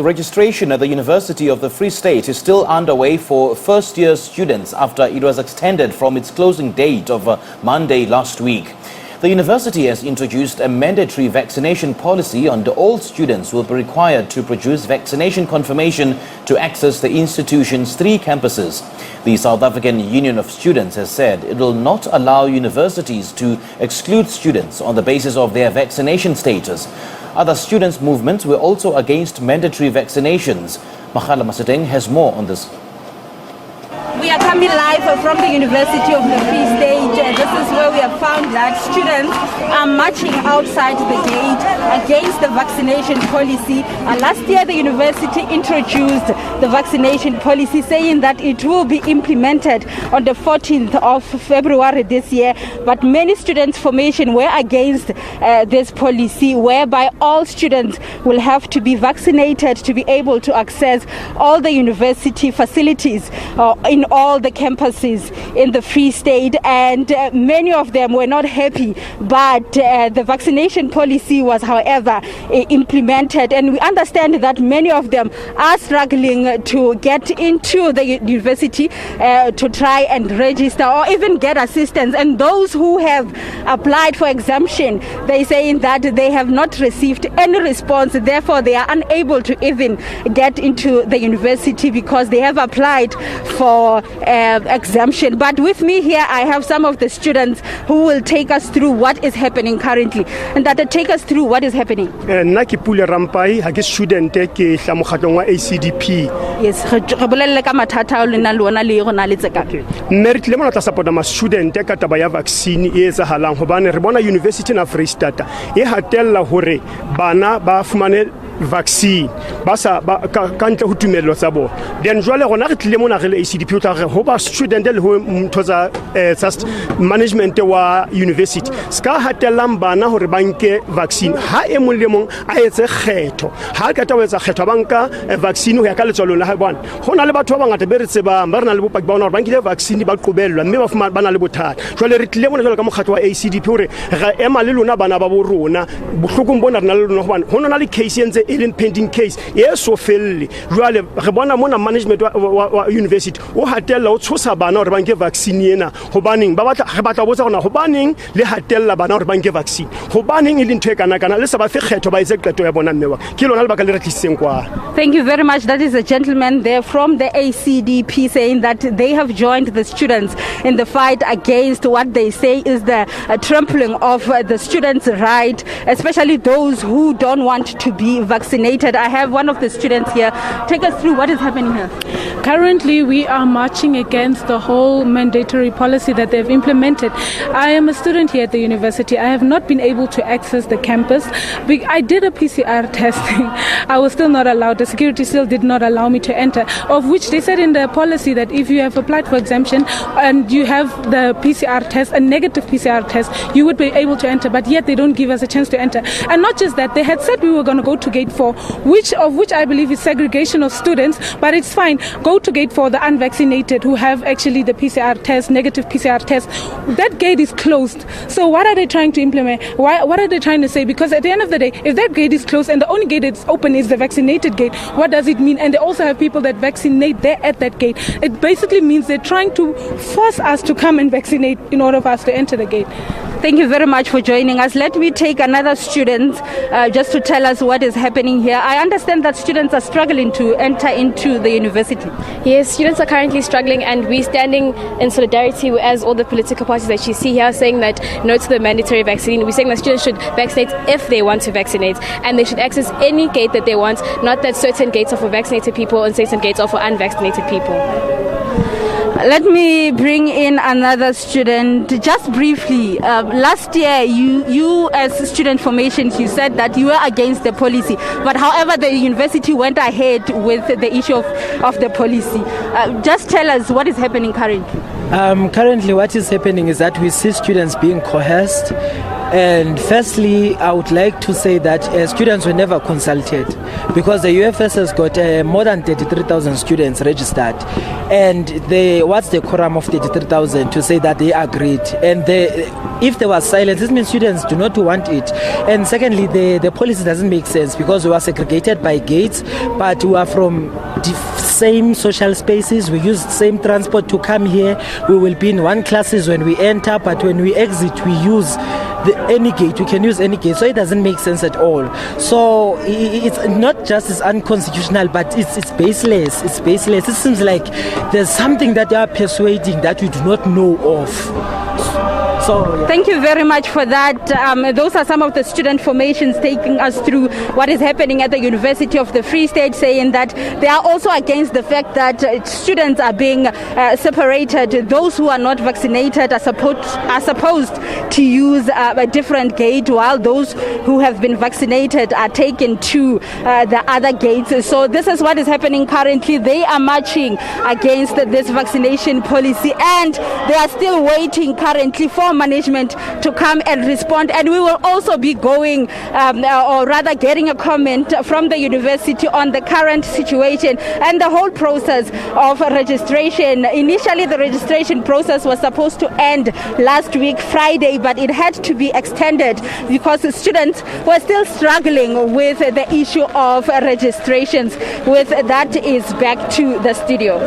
registration at the University of the Free State is still underway for first-year students after it was extended from its closing date of Monday last week. The university has introduced a mandatory vaccination policy and all students will be required to produce vaccination confirmation to access the institution's 3 campuses. The South African Union of Students has said it will not allow universities to exclude students on the basis of their vaccination status. Other students' movements were also against mandatory vaccinations. Makgala Masiteng has more on this. We are coming live from the University of the Free State. This is where we have found that students are marching outside the gate against the vaccination policy. Last year, the university introduced the vaccination policy, saying that it will be implemented on the 14th of February this year. But many students' formation were against this policy, whereby all students will have to be vaccinated to be able to access all the university facilities in all the campuses in the Free State, and many of them were not happy, but the vaccination policy was, however, implemented, and we understand that many of them are struggling to get into the university to try and register or even get assistance, and those who have applied for exemption, they saying that they have not received any response, therefore they are unable to even get into the university because they have applied for exemption. But with me here I have some of the students who will take us through what is happening currently, and that take us through what is happening. Nna ke Pule Rampai ha ke student ke hla mokgatlong wa ACDP. Yes, re bolelle ka mathata le na lona le go na le tseka. Mme re tlile mona tla support ma student ka taba ya vaccine e etsahalang hobane re bona university na Free State e hatella hore bana ba fumane vaccine ba sa ka ntle ho tumello tsa bona. Then jwale rona re tlile mona re le ACDP o tla re ho ba student le ho mtho tsa management wa university ska hatellang bana hore ba nke vaccine ha e mong le mong a etse kgetho ha ka tawa etsa kgetho banka vaccine ho ya ka letswalo la ha bona hona le batho ba bangata be re tsebang ba rena le bopaki ba bona hore ba nkile vaccine ba qobellwa mme ba fumana bana le bothata. Jwale re tlile mona jwale ka mokgatlo wa ACDP hore ga ema le lona bana ba bo rona bohlokong bona rena le lona hobane hona na le case entse in pending case yeso felle jwale re bona mona management wa university o hatella o tshosa bana hore ba nke vaccine ena hobaneng ba batla re batla botsa rona hobaneng le hatella bana hore ba nke vaccine hobaneng ile ntwe kana kana le sa ba fe kgetho ba ise qeto ya bona mmewa ke lona le ba ka le retliseng kwa. Thank you very much. That is a gentleman there from the ACDP saying that they have joined the students in the fight against what they say is the trampling of the students' right, especially those who don't want to be vaccinated. I have one of the students here. Take us through what is happening here. Currently, we are marching against the whole mandatory policy that they've implemented. I am a student here at the university. I have not been able to access the campus. I did a PCR testing. I was still not allowed. The security still did not allow me to enter, of which they said in the policy that if you have applied for exemption and you have the PCR test, a negative PCR test, you would be able to enter, but yet they don't give us a chance to enter. And not just that, they had said we were going to go to gate 4, which I believe is segregation of students, but it's fine. Go to gate 4, the unvaccinated who have actually the PCR test, negative PCR test. That gate is closed. So what are they trying to implement? What are they trying to say? Because at the end of the day, if that gate is closed and the only gate that's open is the vaccinated gate, what does it mean? And they also have people that vaccinate there at that gate. It basically means they're trying to force us to come and vaccinate in order for us to enter the gate. Thank you very much for joining us. Let me take another student just to tell us what is happening here. I understand that students are struggling to enter into the university. Yes, students are currently struggling, and we're standing in solidarity as all the political parties that you see here, saying that no to the mandatory vaccine. We're saying that students should vaccinate if they want to vaccinate, and they should access any gate that they want, not that certain gates are for vaccinated people and certain gates are for unvaccinated people. Let me bring in another student. Just briefly, last year you as student formations, you said that you were against the policy, but however the university went ahead with the issue of the policy. Just tell us what is happening currently. Currently what is happening is that we see students being coerced And firstly, I would like to say that students were never consulted, because the UFS has got more than 33,000 students registered, and what's the quorum of 33,000 to say that they agreed? And if there was silence, this means students do not want it. And secondly, the policy doesn't make sense, because we are segregated by gates, but we are from same social spaces, we use same transport to come here. We will be in one classes when we enter, but when we exit, we use any gate. We can use any gate, so it doesn't make sense at all. So it's not just it's unconstitutional, but it's baseless. It's baseless. It seems like there's something that they are persuading that we do not know of. So, yeah. Thank you very much for that. Those are some of the student formations taking us through what is happening at the University of the Free State, saying that they are also against the fact that students are being separated. Those who are not vaccinated are supposed to use a different gate, while those who have been vaccinated are taken to the other gates. So this is what is happening currently. They are marching against this vaccination policy, and they are still waiting currently for management to come and respond. And we will also be going or rather getting a comment from the university on the current situation and the whole process of registration. Initially, the registration process was supposed to end last week Friday, but it had to be extended because students were still struggling with the issue of registrations. With that is back to the studio.